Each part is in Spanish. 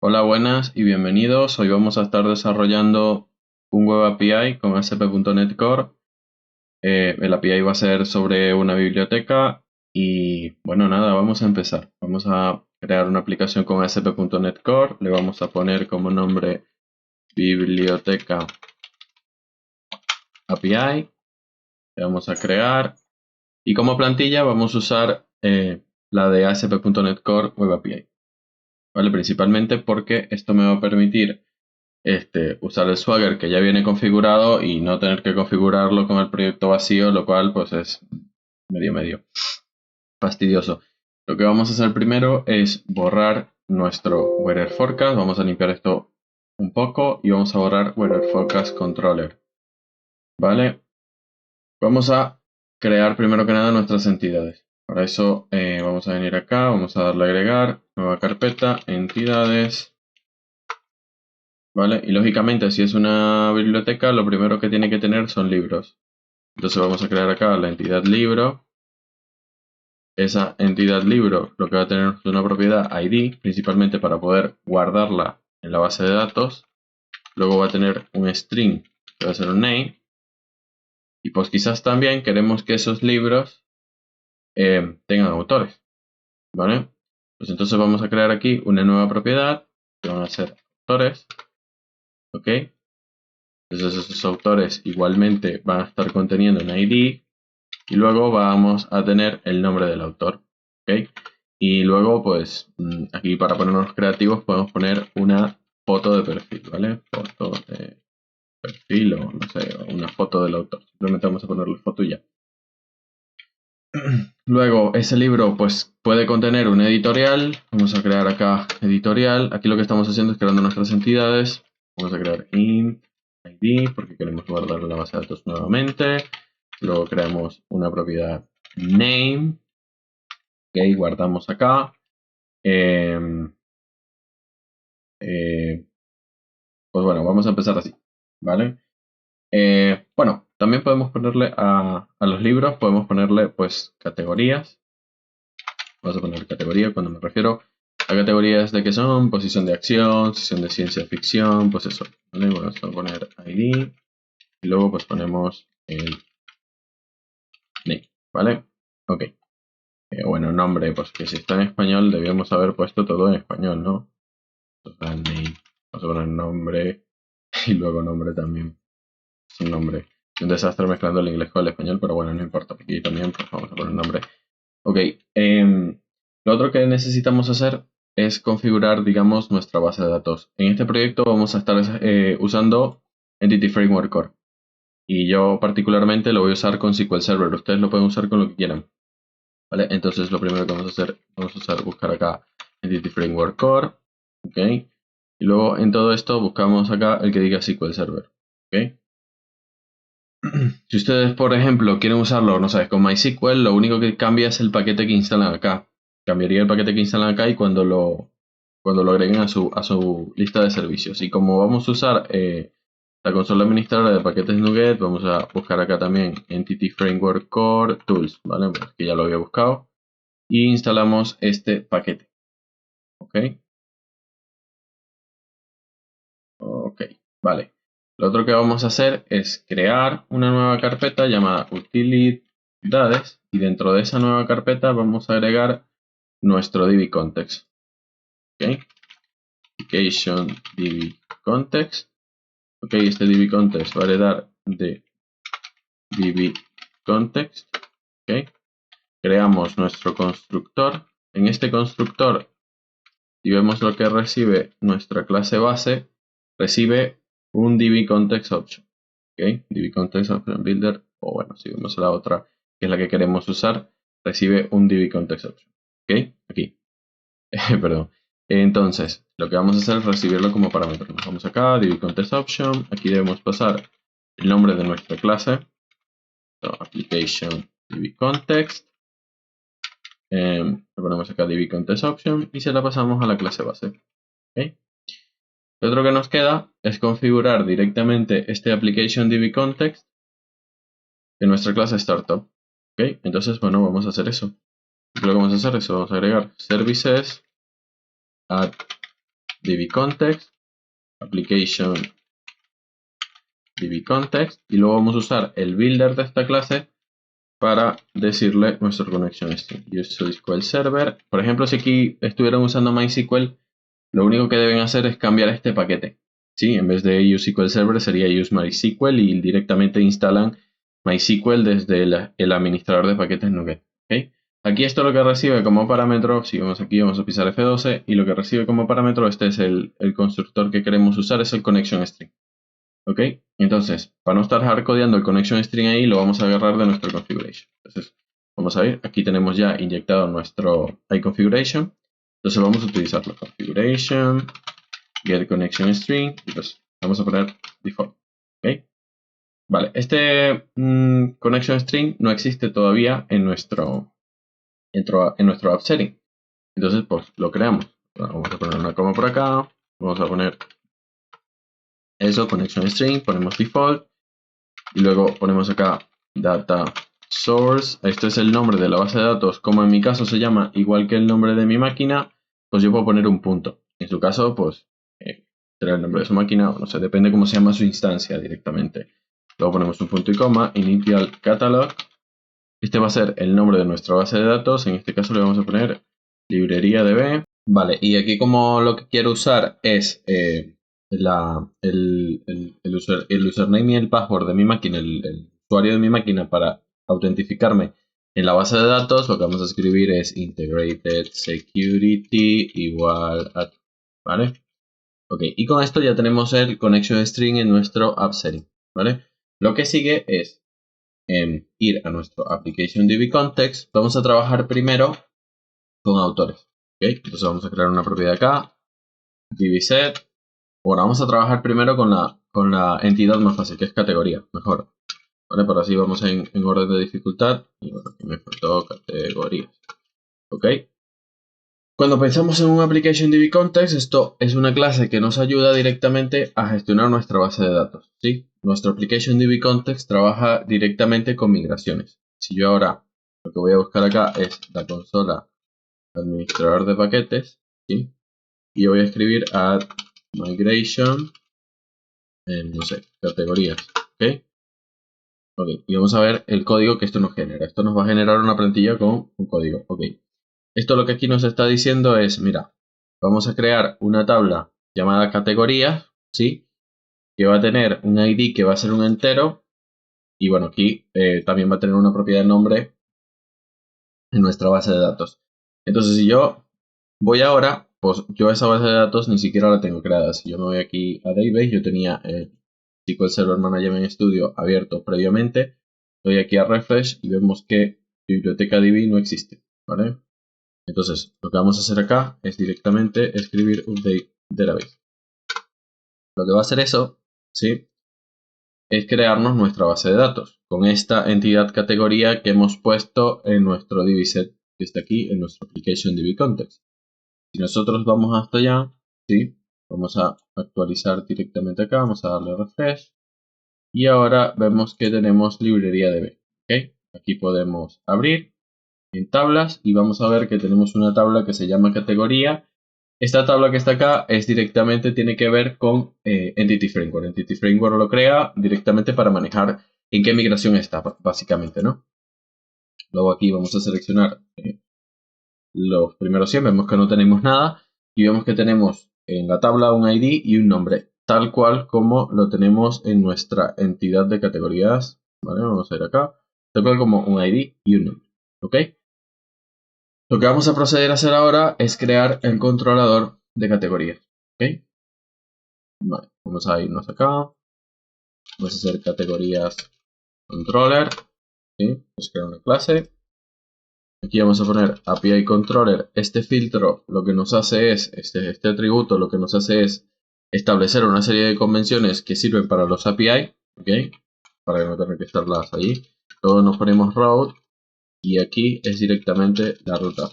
Hola, buenas y bienvenidos. Hoy vamos a estar desarrollando un Web API con ASP.NET Core. El API va a ser sobre una biblioteca y bueno, nada, vamos a empezar. Vamos a crear una aplicación con ASP.NET Core. Le vamos a poner como nombre biblioteca API. Le vamos a crear y como plantilla vamos a usar la de ASP.NET Core Web API. ¿Vale? Principalmente porque esto me va a permitir usar el Swagger que ya viene configurado y no tener que configurarlo con el proyecto vacío, lo cual pues es medio fastidioso. Lo que vamos a hacer primero es borrar nuestro Weather Forecast. Vamos a limpiar esto un poco y vamos a borrar Weather Forecast Controller. ¿Vale? Vamos a crear primero que nada nuestras entidades. Para eso vamos a venir acá, vamos a darle a agregar, nueva carpeta, entidades. ¿Vale? Y lógicamente, si es una biblioteca, lo primero que tiene que tener son libros. Entonces vamos a crear acá la entidad libro. Esa entidad libro lo que va a tener es una propiedad ID, principalmente para poder guardarla en la base de datos. Luego va a tener un string, que va a ser un name. Y pues quizás también queremos que esos libros tengan autores. ¿Vale? Pues entonces vamos a crear aquí una nueva propiedad, que van a ser autores. ¿Ok? Entonces esos autores igualmente van a estar conteniendo un ID y luego vamos a tener el nombre del autor. ¿Ok? Y luego pues aquí para ponernos creativos podemos poner una foto de perfil, ¿vale? Foto de perfil o no sé, una foto del autor. Simplemente vamos a ponerle foto y ya. Luego ese libro pues puede contener un editorial. Vamos a crear acá editorial. Aquí lo que estamos haciendo es creando nuestras entidades. Vamos a crear int ID porque queremos guardar la base de datos nuevamente. Luego creamos una propiedad name. Ok, guardamos acá. Pues bueno, vamos a empezar así. ¿Vale? Bueno, también podemos ponerle a los libros, podemos ponerle pues categorías. Vamos a poner categoría cuando me refiero a categorías de que son posición de acción, sección de ciencia ficción, pues eso. ¿Vale? Bueno, vamos a poner ID y luego pues ponemos el name, ¿vale? Ok. Bueno, nombre, pues que si está en español debíamos haber puesto todo en español, ¿no? Name. Vamos a poner nombre y luego nombre también. Es un nombre. Un desastre mezclando el inglés con el español, pero bueno, no importa. Aquí también pues vamos a poner nombre. Ok. Lo otro que necesitamos hacer es configurar, digamos, nuestra base de datos. En este proyecto vamos a estar usando Entity Framework Core. Y yo particularmente lo voy a usar con SQL Server. Ustedes lo pueden usar con lo que quieran. ¿Vale? Entonces lo primero que vamos a hacer, buscar acá Entity Framework Core. Ok. Y luego en todo esto buscamos acá el que diga SQL Server. Ok. Si ustedes, por ejemplo, quieren usarlo, no sé, con MySQL, lo único que cambia es el paquete que instalan acá. Cambiaría el paquete que instalan acá y cuando lo agreguen a su lista de servicios. Y como vamos a usar la consola administradora de paquetes NuGet, vamos a buscar acá también Entity Framework Core Tools, ¿vale? Pues que ya lo había buscado. Y instalamos este paquete. ¿Ok? Ok, vale. Lo otro que vamos a hacer es crear una nueva carpeta llamada utilidades y dentro de esa nueva carpeta vamos a agregar nuestro DB context. ¿Ok? Application DB context. Ok, este DB context va a heredar de DB context. Ok. Creamos nuestro constructor. En este constructor, si vemos lo que recibe nuestra clase base, recibe un DB context option. ¿Ok? DB context option builder, o bueno, si vemos la otra, que es la que queremos usar, recibe un DB context option. ¿Ok? Aquí. Perdón. Entonces, lo que vamos a hacer es recibirlo como parámetro. Nos vamos acá, DB context option. Aquí debemos pasar el nombre de nuestra clase. So, application DB context. Le ponemos acá DB context option y se la pasamos a la clase base. ¿Ok? Lo otro que nos queda es configurar directamente este application DB context en nuestra clase startup. ¿Ok? Entonces, bueno, vamos a hacer eso. Lo que vamos a hacer es vamos a agregar services add dbContext, application dbContext, y luego vamos a usar el builder de esta clase para decirle nuestra connection string. UseSQL Server. Por ejemplo, si aquí estuvieran usando MySQL, lo único que deben hacer es cambiar este paquete. ¿Sí? En vez de UseSQL Server sería useMySQL y directamente instalan MySQL desde el administrador de paquetes NuGet. ¿Okay? Aquí esto lo que recibe como parámetro, si vamos aquí vamos a pisar F12 y lo que recibe como parámetro, este es el constructor que queremos usar, es el connection string. ¿Ok? Entonces, para no estar hardcodeando el connection string ahí, lo vamos a agarrar de nuestro configuration. Entonces, vamos a ver, aquí tenemos ya inyectado nuestro iConfiguration. Entonces vamos a utilizarlo. Configuration, get connection string, y pues vamos a poner default. ¿Ok? Vale, este connection string no existe todavía en nuestro app setting. Entonces, pues lo creamos. Vamos a poner una coma por acá. Vamos a poner eso, connection string, ponemos default. Y luego ponemos acá data source. Esto es el nombre de la base de datos. Como en mi caso se llama igual que el nombre de mi máquina, pues yo puedo poner un punto. En su caso, pues será el nombre de su máquina. No sé, depende cómo se llama su instancia directamente. Luego ponemos un punto y coma, initial catalog. Este va a ser el nombre de nuestra base de datos. En este caso le vamos a poner librería DB. Vale, y aquí como lo que quiero usar es el username y el password de mi máquina, el usuario de mi máquina para autentificarme en la base de datos, lo que vamos a escribir es integrated security igual a, ¿vale? Ok, y con esto ya tenemos el connection string en nuestro app setting, ¿vale? Lo que sigue es ir a nuestro application dbContext. Vamos a trabajar primero con autores, ¿ok? Entonces vamos a crear una propiedad acá, dbset. Bueno, vamos a trabajar primero con la entidad más fácil, que es categoría, mejor. ¿Vale? Por así vamos en orden de dificultad. Y bueno, aquí me faltó categorías. ¿Ok? Cuando pensamos en un application dbContext, esto es una clase que nos ayuda directamente a gestionar nuestra base de datos. ¿Sí? Nuestro application dbContext trabaja directamente con migraciones. Si yo ahora lo que voy a buscar acá es la consola administrador de paquetes, ¿sí? Y yo voy a escribir add migration no sé, categorías, ¿ok? Ok, y vamos a ver el código que esto nos genera. Esto nos va a generar una plantilla con un código, ok. Esto lo que aquí nos está diciendo es, mira, vamos a crear una tabla llamada categorías, ¿sí? Que va a tener un ID que va a ser un entero. Y bueno, aquí también va a tener una propiedad de nombre en nuestra base de datos. Entonces, si yo voy ahora, pues yo esa base de datos ni siquiera la tengo creada. Si yo me voy aquí a Database, yo tenía SQL Server Management Studio abierto previamente. Doy aquí a Refresh y vemos que biblioteca DB no existe, ¿vale? Entonces, lo que vamos a hacer acá es directamente escribir Update Database. Lo que va a hacer eso, ¿sí? Es crearnos nuestra base de datos con esta entidad categoría que hemos puesto en nuestro DBset que está aquí en nuestro application dbContext. Si nosotros vamos hasta allá, ¿sí? Vamos a actualizar directamente acá, vamos a darle refresh. Y ahora vemos que tenemos librería DB. ¿Ok? Aquí podemos abrir en tablas y vamos a ver que tenemos una tabla que se llama categoría. Esta tabla que está acá es directamente, tiene que ver con Entity Framework. Entity Framework lo crea directamente para manejar en qué migración está, básicamente, ¿no? Luego aquí vamos a seleccionar los primeros 100, vemos que no tenemos nada y vemos que tenemos en la tabla un ID y un nombre, tal cual como lo tenemos en nuestra entidad de categorías, ¿vale? Vamos a ir acá, tal cual como un ID y un nombre, ¿ok? Lo que vamos a proceder a hacer ahora es crear el controlador de categorías, ¿ok? Vale, vamos a irnos acá, vamos a hacer categorías controller, ¿sí? Pues crear una clase. Aquí vamos a poner API Controller. Este filtro lo que nos hace es, este atributo lo que nos hace es establecer una serie de convenciones que sirven para los API, ¿ok? Para que no tengan que estarlas ahí. Luego nos ponemos route y aquí es directamente la ruta.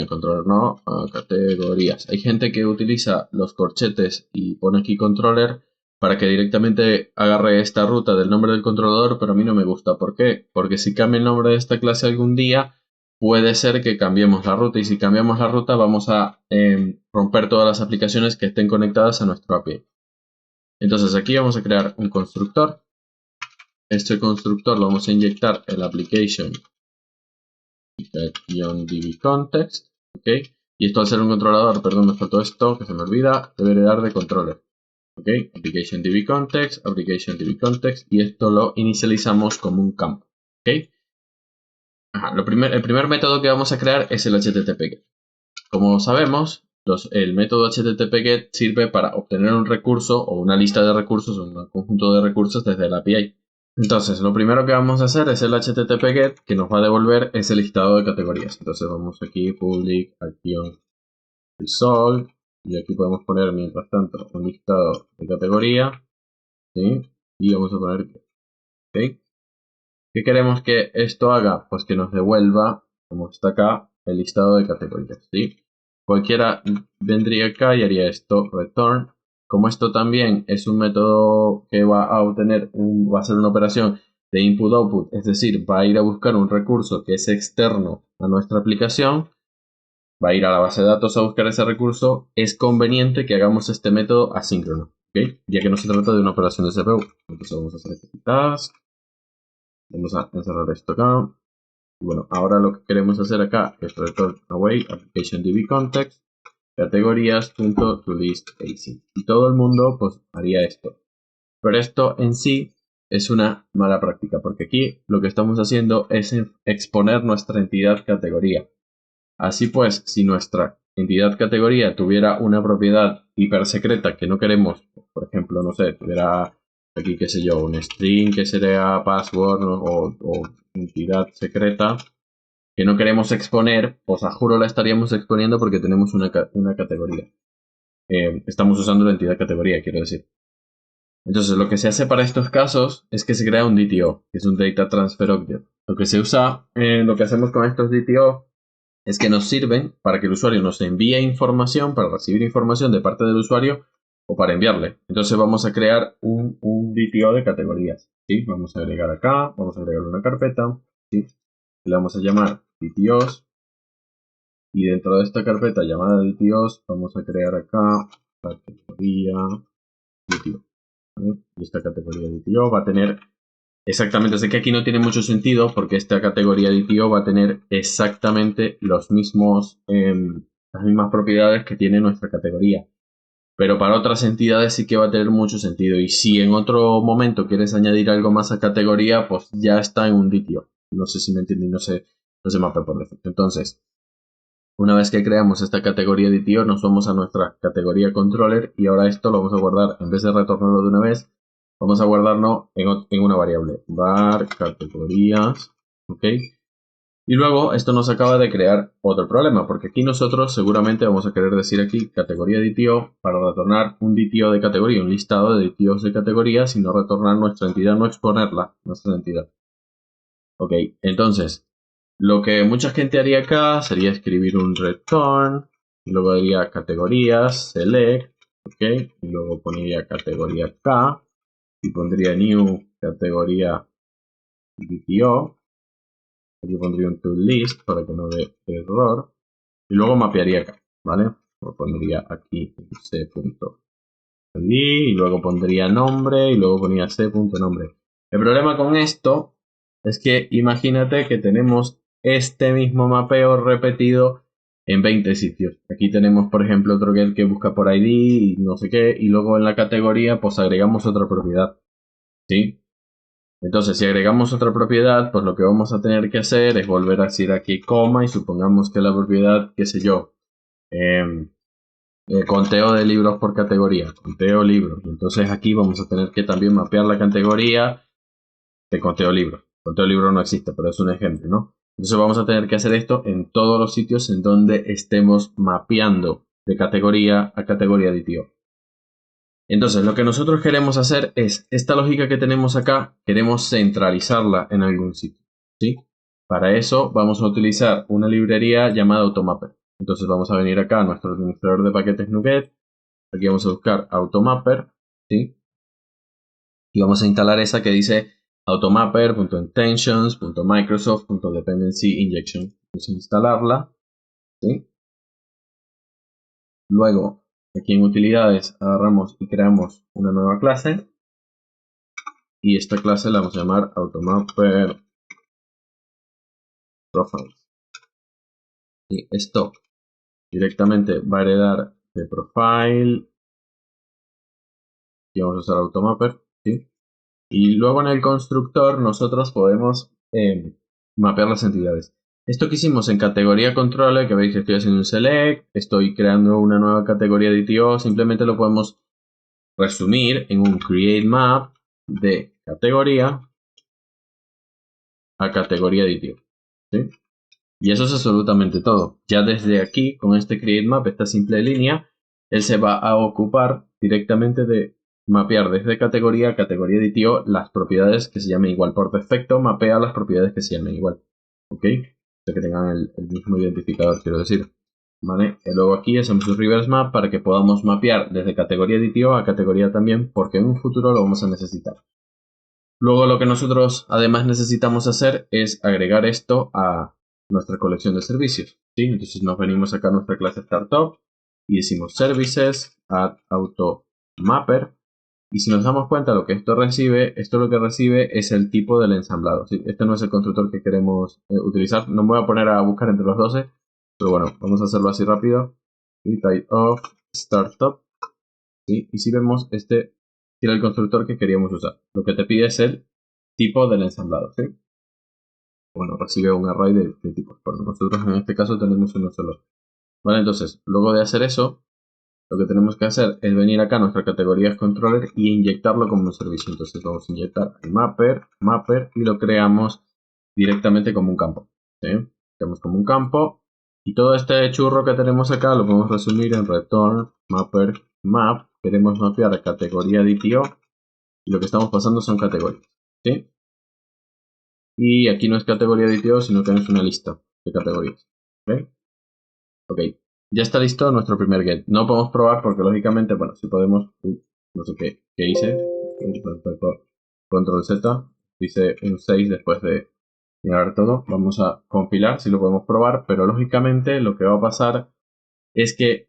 Controller no, categorías. Hay gente que utiliza los corchetes y pone aquí controller para que directamente agarre esta ruta del nombre del controlador, pero a mí no me gusta. ¿Por qué? Porque si cambia el nombre de esta clase algún día, puede ser que cambiemos la ruta, y si cambiamos la ruta vamos a romper todas las aplicaciones que estén conectadas a nuestro API. Entonces aquí vamos a crear un constructor. Este constructor lo vamos a inyectar en la application .dbContext, ¿ok? Y esto al ser un controlador, perdón, me faltó esto, que se me olvida, debe heredar de controller, ¿ok? Application DBContext, application DBContext, y esto lo inicializamos como un campo, ¿ok? Ajá, el primer método que vamos a crear es el HTTP-GET. Como sabemos, el método HTTP-GET sirve para obtener un recurso o una lista de recursos o un conjunto de recursos desde la API. Entonces, lo primero que vamos a hacer es el HTTP-GET, que nos va a devolver ese listado de categorías. Entonces vamos aquí, public, action, result, y aquí podemos poner, mientras tanto, un listado de categoría, ¿sí? Y vamos a poner, ¿ok? ¿Qué queremos que esto haga? Pues que nos devuelva, como está acá, el listado de categorías, ¿sí? Cualquiera vendría acá y haría esto, return. Como esto también es un método que va a obtener, va a ser una operación de input-output, es decir, va a ir a buscar un recurso que es externo a nuestra aplicación, va a ir a la base de datos a buscar ese recurso, es conveniente que hagamos este método asíncrono, ¿ok? Ya que no se trata de una operación de CPU. Entonces vamos a hacer este task, vamos a encerrar esto acá. Bueno, ahora lo que queremos hacer acá es return away application db context categorías.toListAsync, y todo el mundo pues haría esto. Pero esto en sí es una mala práctica, porque aquí lo que estamos haciendo es exponer nuestra entidad categoría. Así pues, si nuestra entidad categoría tuviera una propiedad hipersecreta que no queremos, por ejemplo, no sé, tuviera aquí, qué sé yo, un string que sería password, ¿no? o entidad secreta que no queremos exponer, pues a juro la estaríamos exponiendo porque tenemos una categoría. Estamos usando la entidad categoría, quiero decir. Entonces, lo que se hace para estos casos es que se crea un DTO, que es un Data Transfer Object. Lo que se usa, lo que hacemos con estos DTO es que nos sirven para que el usuario nos envíe información, para recibir información de parte del usuario o para enviarle. Entonces vamos a crear un DTO de categorías, ¿sí? Vamos a agregar acá, vamos a agregar una carpeta, ¿sí? Le vamos a llamar DTOs, y dentro de esta carpeta llamada DTOs vamos a crear acá categoría DTO, ¿vale? Y esta categoría DTO va a tener exactamente, sé que aquí no tiene mucho sentido porque esta categoría DTO va a tener exactamente las mismas propiedades que tiene nuestra categoría. Pero para otras entidades sí que va a tener mucho sentido. Y si en otro momento quieres añadir algo más a categoría, pues ya está en un DTO. No sé si me entienden, no se mapea por defecto. Entonces, una vez que creamos esta categoría DTO, nos vamos a nuestra categoría controller y ahora esto lo vamos a guardar, en vez de retornarlo de una vez, vamos a guardarlo en una variable, var categorías, ¿ok? Y luego esto nos acaba de crear otro problema, porque aquí nosotros seguramente vamos a querer decir aquí categoría DTO para retornar un DTO de categoría, un listado de DTOs de categoría, sino retornar nuestra entidad, no exponerla, nuestra entidad. Ok, entonces, lo que mucha gente haría acá sería escribir un return, y luego haría categorías, select, ok, y luego pondría categoría K, y pondría new categoría DTO, aquí pondría un toList para que no dé error, y luego mapearía acá, ¿vale? Lo pondría aquí c.id, y luego pondría nombre, y luego pondría c.nombre. El problema con esto es que imagínate que tenemos este mismo mapeo repetido en 20 sitios. Aquí tenemos, por ejemplo, otro que busca por ID y no sé qué, y luego en la categoría pues agregamos otra propiedad, ¿sí? Entonces, si agregamos otra propiedad, pues lo que vamos a tener que hacer es volver a decir aquí coma y supongamos que la propiedad, qué sé yo, conteo de libros por categoría, conteo libros. Entonces aquí vamos a tener que también mapear la categoría de conteo libros. Conteo libro no existe, pero es un ejemplo, ¿no? Entonces vamos a tener que hacer esto en todos los sitios en donde estemos mapeando de categoría a categoría DTO. Entonces lo que nosotros queremos hacer es, esta lógica que tenemos acá, queremos centralizarla en algún sitio, ¿sí? Para eso vamos a utilizar una librería llamada Automapper. Entonces vamos a venir acá a nuestro administrador de paquetes NuGet. Aquí vamos a buscar Automapper, ¿sí? Y vamos a instalar esa que dice automapper.intentions.microsoft.dependency injection. Vamos a instalarla, ¿sí? Luego, aquí en utilidades, agarramos y creamos una nueva clase. Y esta clase la vamos a llamar AutoMapper Profiles. Y esto directamente va a heredar de profile. Y vamos a usar AutoMapper, ¿sí? Y luego en el constructor nosotros podemos mapear las entidades. Esto que hicimos en categoría controller, que veis que estoy haciendo un select, estoy creando una nueva categoría de ITO, simplemente lo podemos resumir en un create map de categoría a categoría de ITO, ¿sí? Y eso es absolutamente todo. Ya desde aquí, con este create map, esta simple línea, él se va a ocupar directamente de mapear desde categoría a categoría de ITO las propiedades que se llamen igual. Por defecto, mapea las propiedades que se llamen igual. ¿Ok? O sea, que tengan el mismo identificador, quiero decir. ¿Vale? Y luego aquí hacemos un reverse map para que podamos mapear desde categoría de ITO a categoría también, porque en un futuro lo vamos a necesitar. Luego lo que nosotros además necesitamos hacer es agregar esto a nuestra colección de servicios, ¿sí? Entonces nos venimos acá a nuestra clase Startup y decimos Services, add AutoMapper. Y si nos damos cuenta lo que esto lo que recibe es el tipo del ensamblado, ¿sí? Este no es el constructor que queremos utilizar. No me voy a poner a buscar entre los 12, pero bueno, vamos a hacerlo así rápido. Type of Startup, ¿sí? Y si vemos este era el constructor que queríamos usar. Lo que te pide es el tipo del ensamblado, ¿sí? Bueno, recibe un array de tipos. Bueno, nosotros en este caso tenemos uno solo. Vale, entonces, luego de hacer eso, lo que tenemos que hacer es venir acá a nuestra categoría controller y inyectarlo como un servicio. Entonces vamos a inyectar el mapper y lo creamos directamente como un campo, ¿sí? Creamos como un campo y todo este churro que tenemos acá lo podemos resumir en return mapper map. Queremos mapear a categoría de ITO y lo que estamos pasando son categorías, ¿sí? Y aquí no es categoría de ITO, sino que es una lista de categorías. ¿Ok? Ok. Ya está listo nuestro primer get. No podemos probar porque lógicamente, bueno, si podemos... no sé qué hice. Control Z. Hice un 6 después de mirar todo. Vamos a compilar si lo podemos probar. Pero lógicamente lo que va a pasar es que...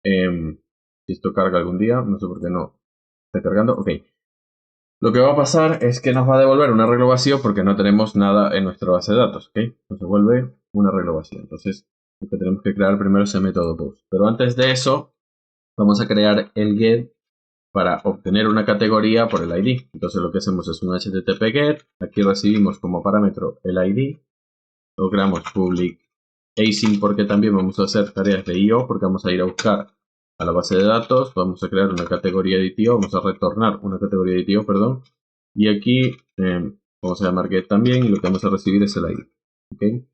si esto carga algún día, no sé por qué no está cargando. Ok. Lo que va a pasar es que nos va a devolver un arreglo vacío porque no tenemos nada en nuestra base de datos, ¿ok? Nos devuelve un arreglo vacío. Entonces, lo que tenemos que crear primero es el método post. Pero antes de eso, vamos a crear el get para obtener una categoría por el ID. Entonces, lo que hacemos es un HTTP get. Aquí recibimos como parámetro el ID. Lo creamos public async porque también vamos a hacer tareas de IO porque vamos a ir a buscar a la base de datos, vamos a crear una categoría de ITO, vamos a retornar una categoría de ITO, perdón, y aquí vamos a llamar get también y lo que vamos a recibir es el ID. ¿Okay?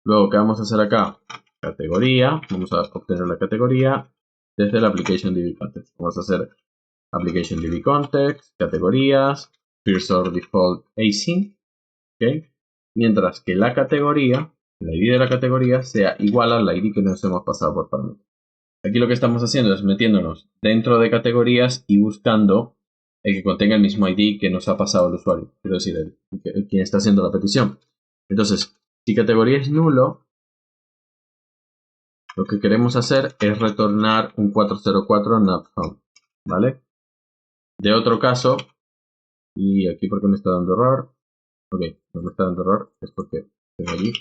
Luego, ¿qué vamos a hacer acá? Categoría, vamos a obtener la categoría desde la application DB context. Vamos a hacer application DB context, categorías, first or default async, ¿okay? Mientras que la categoría, el ID de la categoría sea igual al ID que nos hemos pasado por parámetro. Aquí lo que estamos haciendo es metiéndonos dentro de categorías y buscando el que contenga el mismo ID que nos ha pasado el usuario. Quiero decir, quien está haciendo la petición. Entonces, si categoría es nulo, lo que queremos hacer es retornar un 404 not found. ¿Vale? De otro caso, y aquí porque me está dando error. Ok, no me está dando error, es porque tengo allí.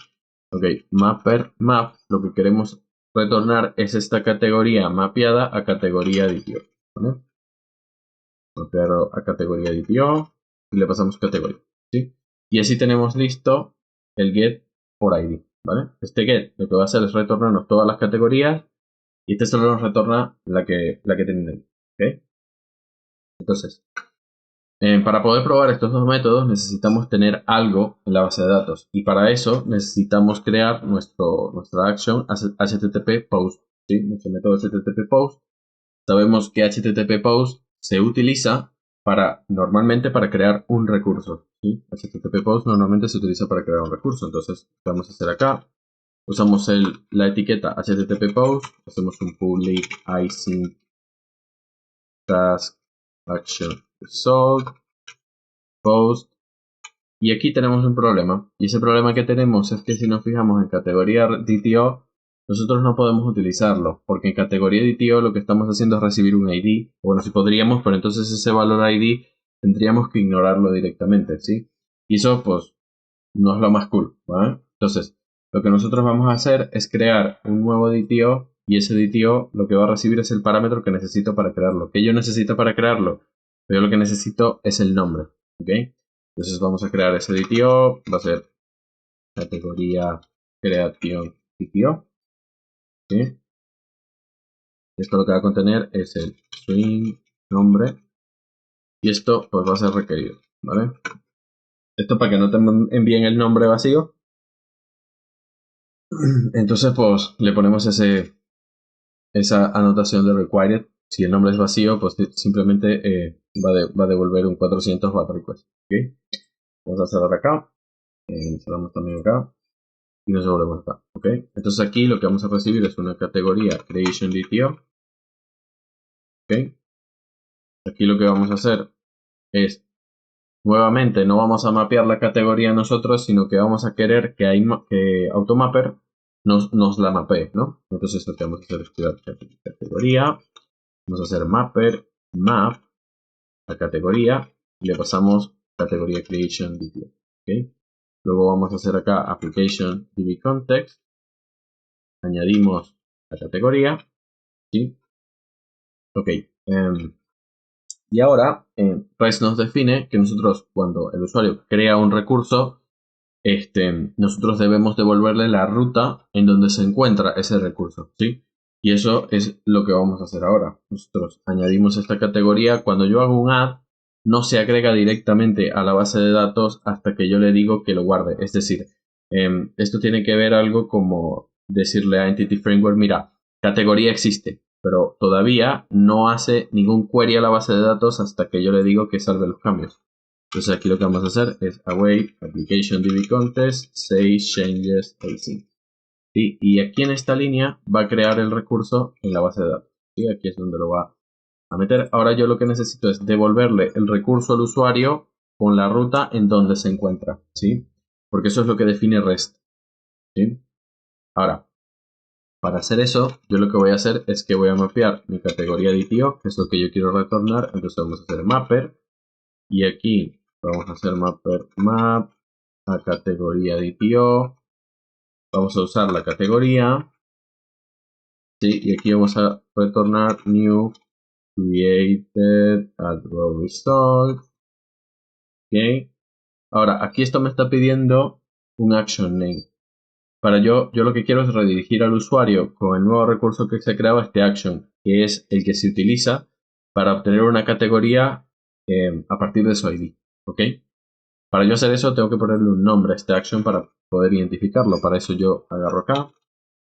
Ok, mapper map, lo que queremos retornar es esta categoría mapeada a categoría de ITO. ¿Vale? Mapearlo a categoría de ITO y le pasamos categoría. ¿Sí? Y así tenemos listo el get por ID. ¿Vale? Este get lo que va a hacer es retornarnos todas las categorías y este solo nos retorna la que tiene ahí. ¿Ok? Entonces, para poder probar estos dos métodos necesitamos tener algo en la base de datos y para eso necesitamos crear nuestra action HTTP post, ¿sí? Nuestro método HTTP post. Sabemos que HTTP post se utiliza normalmente para crear un recurso, ¿sí? HTTP post normalmente se utiliza para crear un recurso, entonces ¿qué vamos a hacer acá? Usamos la etiqueta HTTP post, hacemos un public async task action result post Y aquí tenemos un problema. Y ese problema que tenemos es que si nos fijamos en categoría DTO, nosotros no podemos utilizarlo. Porque en categoría DTO lo que estamos haciendo es recibir un ID. Bueno, sí podríamos, pero entonces ese valor ID tendríamos que ignorarlo directamente, ¿sí? Y eso, pues, no es lo más cool, ¿vale? Entonces, lo que nosotros vamos a hacer es crear un nuevo DTO. Y ese DTO lo que va a recibir es el parámetro que necesito para crearlo. ¿Qué yo necesito para crearlo? Yo lo que necesito es el nombre, ¿ok? Entonces vamos a crear ese DTO, va a ser categoría creación DTO, ¿sí? Esto lo que va a contener es el string nombre y esto pues va a ser requerido, ¿vale? Esto para que no te envíen el nombre vacío. Entonces pues le ponemos esa anotación de required. Si el nombre es vacío, pues simplemente va a devolver un 400 BAT request, ¿ok? Vamos a cerrar acá, cerramos también acá. Y nos devolvemos acá, ¿ok? Entonces aquí lo que vamos a recibir es una categoría creation DTO, ¿ok? Aquí lo que vamos a hacer es, nuevamente, no vamos a mapear la categoría nosotros, sino que vamos a querer que Automapper nos la mapee, ¿no? Entonces lo que vamos a hacer es crear categoría, vamos a hacer mapper, map, a categoría, y le pasamos categoría creation DTO, ¿ok? Luego vamos a hacer acá application DB context, añadimos la categoría, ¿sí? Ok. Y ahora, REST nos define que nosotros, cuando el usuario crea un recurso, nosotros debemos devolverle la ruta en donde se encuentra ese recurso, ¿sí? Y eso es lo que vamos a hacer ahora. Nosotros añadimos esta categoría. Cuando yo hago un add, no se agrega directamente a la base de datos hasta que yo le digo que lo guarde. Es decir, esto tiene que ver algo como decirle a Entity Framework, mira, categoría existe, pero todavía no hace ningún query a la base de datos hasta que yo le digo que salve los cambios. Entonces aquí lo que vamos a hacer es await application db context say changes async. ¿Sí? Y aquí en esta línea va a crear el recurso en la base de datos. ¿Sí? Aquí es donde lo va a meter. Ahora yo lo que necesito es devolverle el recurso al usuario con la ruta en donde se encuentra, ¿sí? Porque eso es lo que define REST, ¿sí? Ahora, para hacer eso, yo lo que voy a hacer es que voy a mapear mi categoría DTO, que es lo que yo quiero retornar. Entonces vamos a hacer mapper. Y aquí vamos a hacer mapper map a categoría DTO. Vamos a usar la categoría. ¿Sí? Y aquí vamos a retornar new created at raw result. ¿Ok? Ahora, aquí esto me está pidiendo un action name. Para yo lo que quiero es redirigir al usuario con el nuevo recurso que se creaba este action, que es el que se utiliza para obtener una categoría a partir de su ID. ¿Ok? Para yo hacer eso tengo que ponerle un nombre a este action para poder identificarlo. Para eso yo agarro acá,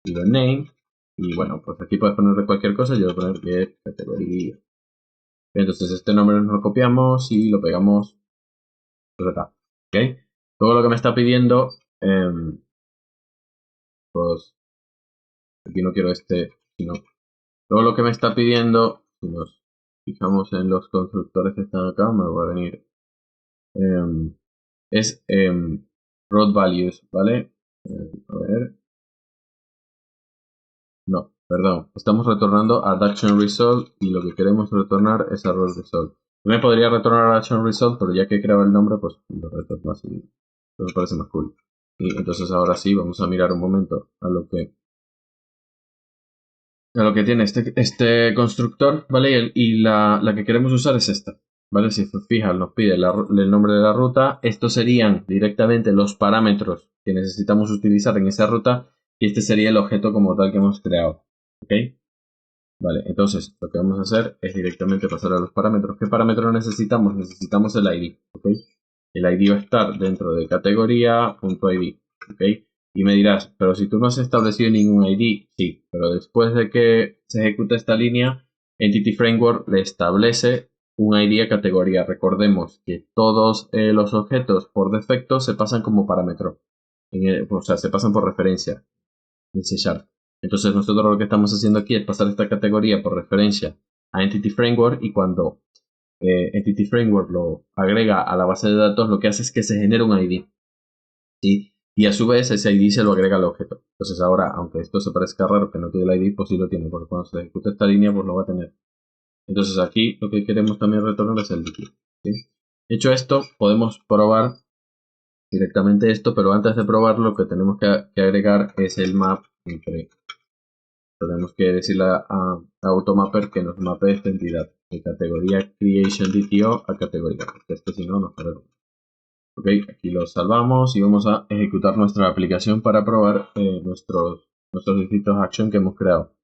digo name, y bueno, pues aquí puedes ponerle cualquier cosa. Yo voy a poner get categoría. Entonces este nombre nos lo copiamos y lo pegamos pues acá. ¿Ok? Todo lo que me está pidiendo, pues aquí no quiero sino todo lo que me está pidiendo, si nos fijamos en los constructores que están acá, me va a venir, es road values, ¿vale? A ver. No, perdón. Estamos retornando a action result y lo que queremos retornar es a road result. También podría retornar a action result, pero ya que he creado el nombre, pues lo retorno así. Eso me parece más cool. Y entonces ahora sí, vamos a mirar un momento a lo que tiene este constructor, ¿vale? Y la que queremos usar es esta, ¿vale? Si se fijan, nos pide el nombre de la ruta. Estos serían directamente los parámetros que necesitamos utilizar en esa ruta y este sería el objeto como tal que hemos creado, ¿ok? Vale, entonces lo que vamos a hacer es directamente pasar a los parámetros. ¿Qué parámetros necesitamos? Necesitamos el ID, ¿ok? El ID va a estar dentro de categoría.id, ¿ok? Y me dirás, pero si tú no has establecido ningún ID, sí, pero después de que se ejecute esta línea, Entity Framework le establece un ID a categoría. Recordemos que todos los objetos por defecto se pasan como parámetro, o sea, se pasan por referencia en C Sharp. Entonces nosotros lo que estamos haciendo aquí es pasar esta categoría por referencia a Entity Framework y cuando Entity Framework lo agrega a la base de datos, lo que hace es que se genera un ID. ¿Sí? Y a su vez ese ID se lo agrega al objeto. Entonces ahora, aunque esto se parezca raro que no tiene el ID, pues sí lo tiene, porque cuando se ejecuta esta línea, pues lo va a tener. Entonces aquí lo que queremos también retornar es el líquido. ¿Sí? Hecho esto, podemos probar directamente esto, pero antes de probarlo, lo que tenemos que agregar es el map entre. Tenemos que decirle a Automapper que nos mape esta entidad de categoría CreationDTO a categoría, porque es que si no nos perdemos. Ok, aquí lo salvamos y vamos a ejecutar nuestra aplicación para probar nuestros distintos actions que hemos creado.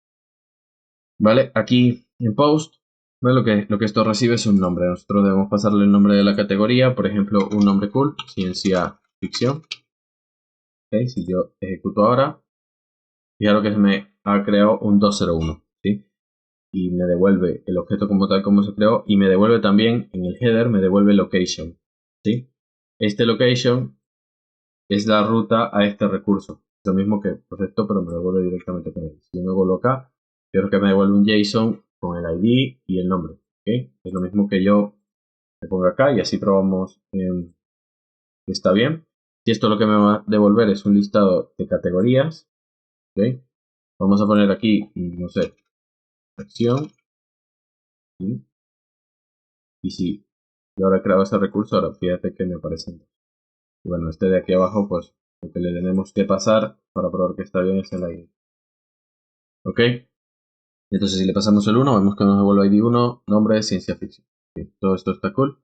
Vale, aquí en post, ¿vale? Lo que esto recibe es un nombre. Nosotros debemos pasarle el nombre de la categoría, por ejemplo, un nombre cool, ciencia ficción. Okay, si yo ejecuto ahora, fijaros que se me ha creado un 201, ¿sí? Y me devuelve el objeto como tal como se creó y me devuelve también en el header, me devuelve location, ¿sí? Este location es la ruta a este recurso. Lo mismo que pues esto, pero me lo devuelve directamente con él. Si yo me vuelvo acá, quiero que me devuelve un JSON con el ID y el nombre. ¿Okay? Es lo mismo que yo me pongo acá y así probamos que está bien. Si esto lo que me va a devolver es un listado de categorías, ¿okay? Vamos a poner aquí, no sé, acción. ¿Sí? Y si yo ahora he creado este recurso, ahora fíjate que me aparecen. Y bueno, este de aquí abajo, pues lo que le tenemos que pasar para probar que está bien es el ID. ¿Ok? Entonces si le pasamos el 1, vemos que nos devuelve ID 1, nombre, ciencia ficción. Okay, todo esto está cool.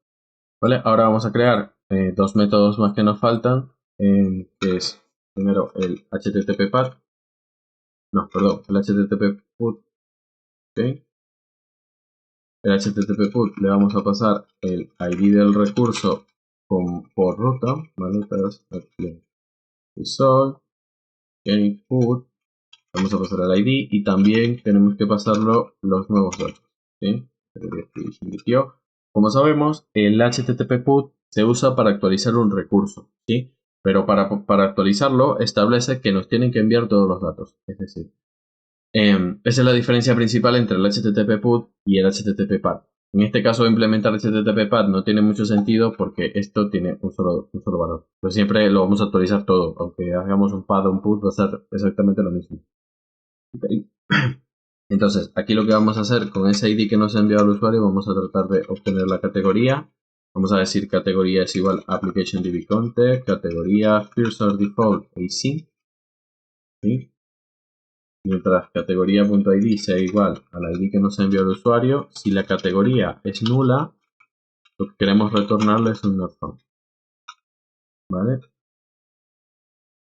¿Vale? Ahora vamos a crear dos métodos más que nos faltan, que es primero el HTTP path, no, perdón, el HTTP put. ¿Okay? El HTTP put le vamos a pasar el ID del recurso por ruta, ¿vale? Entonces, result, game put, vamos a pasar el ID y también tenemos que pasarlo los nuevos datos. ¿Sí? Como sabemos, el HTTP put se usa para actualizar un recurso, ¿sí? Pero para actualizarlo establece que nos tienen que enviar todos los datos. Es decir, esa es la diferencia principal entre el HTTP put y el HTTP path. En este caso, implementar HTTP path no tiene mucho sentido porque esto tiene un solo valor. Pues siempre lo vamos a actualizar todo, aunque hagamos un path o un put va a ser exactamente lo mismo. Okay. Entonces, aquí lo que vamos a hacer con ese ID que nos ha enviado el usuario, vamos a tratar de obtener la categoría. Vamos a decir categoría es igual application DB context, categoría first or default async. ¿Sí? Mientras categoría.id sea igual al ID que nos ha enviado el usuario, si la categoría es nula, lo que queremos retornarle es un not found. ¿Vale?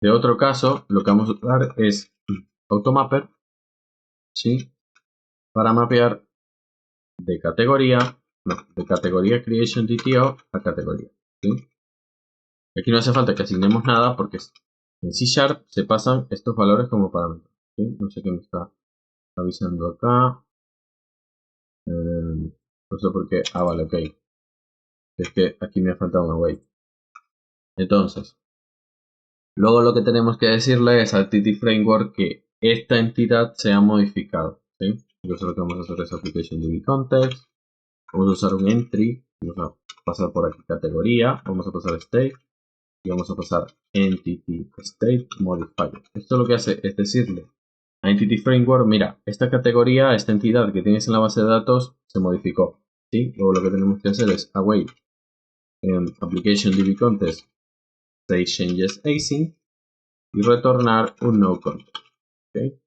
De otro caso, lo que vamos a usar es automapper, ¿sí? Para mapear de categoría CreationDTO a categoría. ¿Sí? Aquí no hace falta que asignemos nada porque en C# se pasan estos valores como parámetros. ¿Sí? No sé qué me está avisando acá. No sé por qué. Ah, vale, ok. Es que aquí me ha faltado una wait. Entonces, luego lo que tenemos que decirle es al Entity Framework que esta entidad se ha modificado. ¿Sí? Entonces lo que vamos a hacer es application DB context. Vamos a usar un entry. Vamos a pasar por aquí categoría. Vamos a pasar state. Y vamos a pasar entity state modifier. Esto lo que hace es decirle a Entity Framework, mira, esta categoría, esta entidad que tienes en la base de datos se modificó. ¿Sí? Luego lo que tenemos que hacer es await application DB context state changes async y retornar un no context. ¿Okay?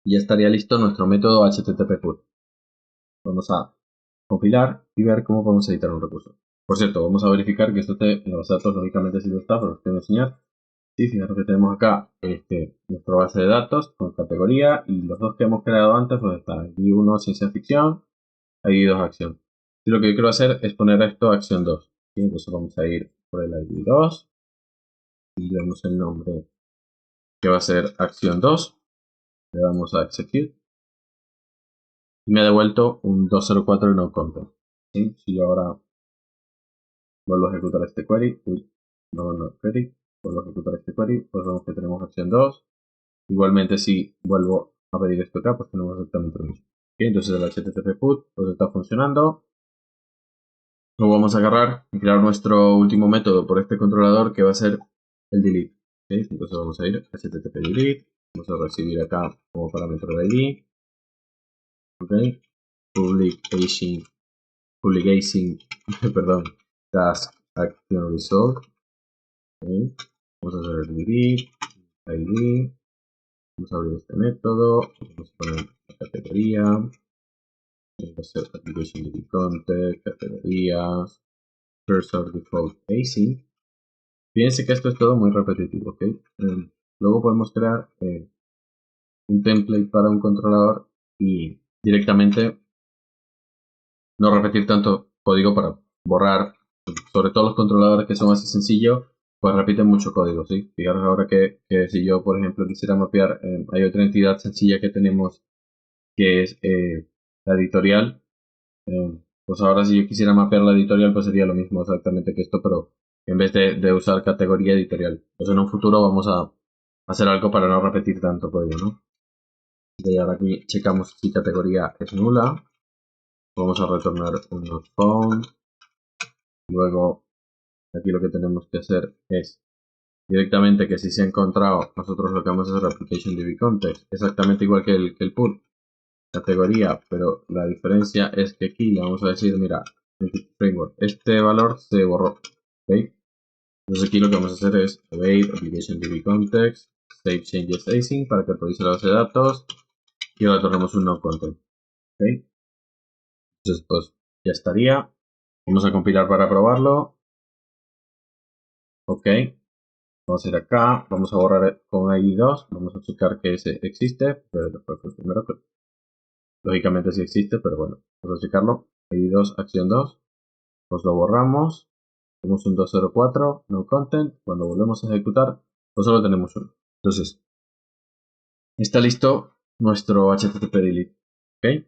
Y ya estaría listo nuestro método HTTP put. Vamos a compilar y ver cómo podemos editar un recurso. Por cierto, vamos a verificar que esto esté en los datos, lógicamente si lo está, pero os tengo que enseñar. Sí, fijaros que tenemos acá nuestra base de datos con categoría y los dos que hemos creado antes, pues están ID1 ciencia ficción, ID2 acción. Y lo que quiero hacer es poner esto acción 2. ¿Sí? Entonces vamos a ir por el ID2 y le damos el nombre que va a ser acción 2. Le damos a execute y me ha devuelto un 204 no content. ¿Sí? Si yo ahora vuelvo a ejecutar este query, vuelvo a ejecutar este query, pues vemos que tenemos acción 2. Igualmente si vuelvo a pedir esto acá, pues tenemos exactamente lo mismo. Entonces el HTTP put pues está funcionando. Luego vamos a agarrar y crear nuestro último método por este controlador que va a ser el delete. Entonces vamos a ir a HTTP delete. Vamos a recibir acá como parámetro de ID. Public async, perdón, task action result. Vamos a hacer el delete, ID. Vamos a abrir este método. Vamos a poner la categoría. Vamos a hacer application delete context, categorías, cursor default async. Fíjense que esto es todo muy repetitivo, ¿ok? Luego podemos crear un template para un controlador y directamente no repetir tanto código para borrar, sobre todo los controladores que son así sencillos, pues repiten mucho código, ¿sí? Fijaros ahora que si yo, por ejemplo, quisiera mapear, hay otra entidad sencilla que tenemos que es la editorial. Pues ahora si yo quisiera mapear la editorial, pues sería lo mismo exactamente que esto, pero en vez de usar categoría editorial. Pues en un futuro vamos a hacer algo para no repetir tanto código, ¿no? Y ahora aquí checamos si categoría es nula. Vamos a retornar un not found. Luego aquí lo que tenemos que hacer es directamente que si se ha encontrado, nosotros lo que vamos a hacer application db context, exactamente igual que el pull. Categoría, pero la diferencia es que aquí le vamos a decir, mira, framework, este valor se borró, ¿ok? Entonces aquí lo que vamos a hacer es await application db context, save changes async para que actualice la base de datos y ahora retornamos un no content, ¿ok? Entonces pues ya estaría. Vamos a compilar para probarlo, ok. Vamos a ir acá, vamos a borrar con ID2, vamos a checar que ese existe, pero primero que lógicamente sí existe, pero bueno, vamos a checarlo. ID2, acción 2, pues lo borramos, tenemos un 204, no content, cuando volvemos a ejecutar, pues solo tenemos uno. Entonces, está listo nuestro HTTP delete, ¿ok?